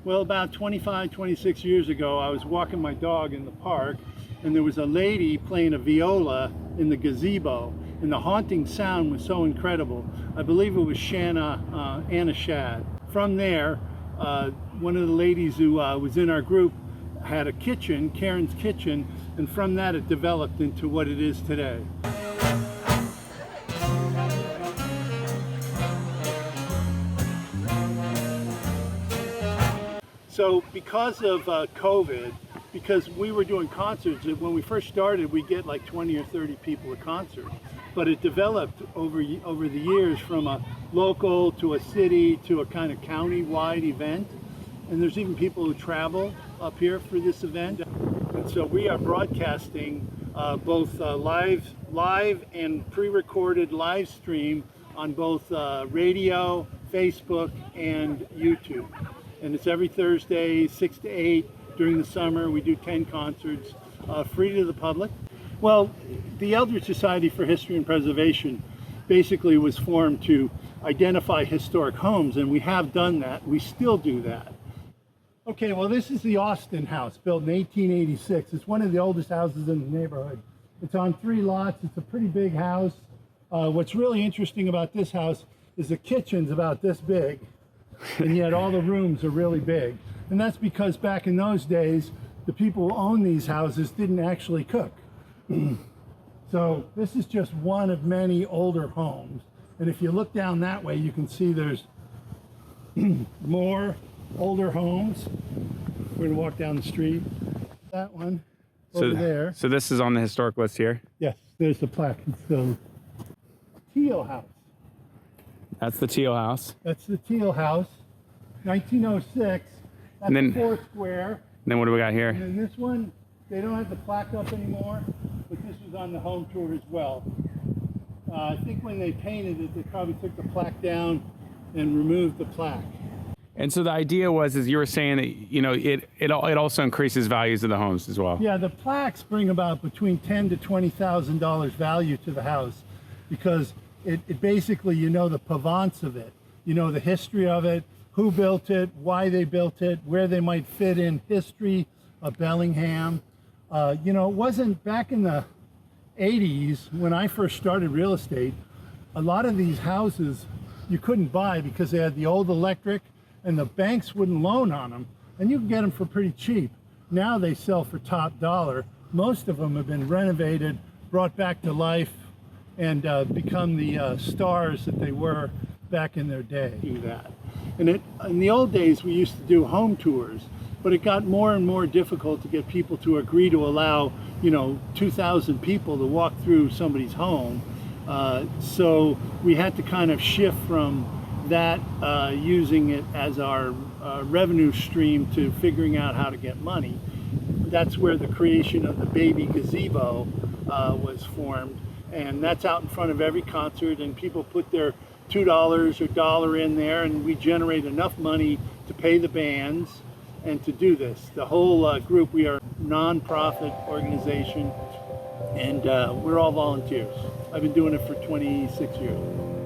Well, about 25, 26 years ago, I was walking my dog in the park, and there was a lady playing a viola in the gazebo, and the haunting sound was so incredible. I believe it was Anna Shad. From there, one of the ladies who was in our group had a kitchen, Karen's Kitchen, and from that it developed into what it is today. So because of COVID, because we were doing concerts, when we first started, we get like 20 or 30 people a concert. But it developed over the years from a local to a city to a kind of county-wide event. And there's even people who travel up here for this event. And so we are broadcasting both live and pre-recorded live stream on both radio, Facebook, and YouTube. And it's every Thursday, 6 to 8. During the summer, we do 10 concerts, free to the public. Well, the Eldridge Society for History and Preservation basically was formed to identify historic homes, and we have done that. We still do that. Okay, well, this is the Austin House, built in 1886. It's one of the oldest houses in the neighborhood. It's on 3 lots. It's a pretty big house. What's really interesting about this house is the kitchen's about this big, and yet all the rooms are really big. And that's because back in those days, the people who owned these houses didn't actually cook. So this is just one of many older homes. And if you look down that way, you can see there's more older homes. We're gonna walk down the street. That one over there. So this is on the historic list here? Yes, there's the plaque. It's the Teal House. That's the Teal House. That's the Teal House, 1906. That's then, 4 square. And then what do we got here? And then this one, they don't have the plaque up anymore, but this was on the home tour as well. I think when they painted it, they probably took the plaque down and removed the plaque. And so the idea was, as you were saying, that it also increases values of the homes as well. Yeah, the plaques bring about between $10,000 to $20,000 value to the house, because it basically, the provence of it, the history of it, who built it, why they built it, where they might fit in history of Bellingham. It wasn't back in the 80s when I first started real estate, a lot of these houses you couldn't buy because they had the old electric and the banks wouldn't loan on them, and you could get them for pretty cheap. Now they sell for top dollar. Most of them have been renovated, brought back to life, and become the stars that they were back in their day. Do that. And in the old days, we used to do home tours, but it got more and more difficult to get people to agree to allow, 2,000 people to walk through somebody's home. So we had to kind of shift from that, using it as our revenue stream, to figuring out how to get money. That's where the creation of the baby gazebo was formed. And that's out in front of every concert, and people put their $2 or $1 in there, and we generate enough money to pay the bands and to do this. The whole group, we are a non-profit organization, and we're all volunteers. I've been doing it for 26 years.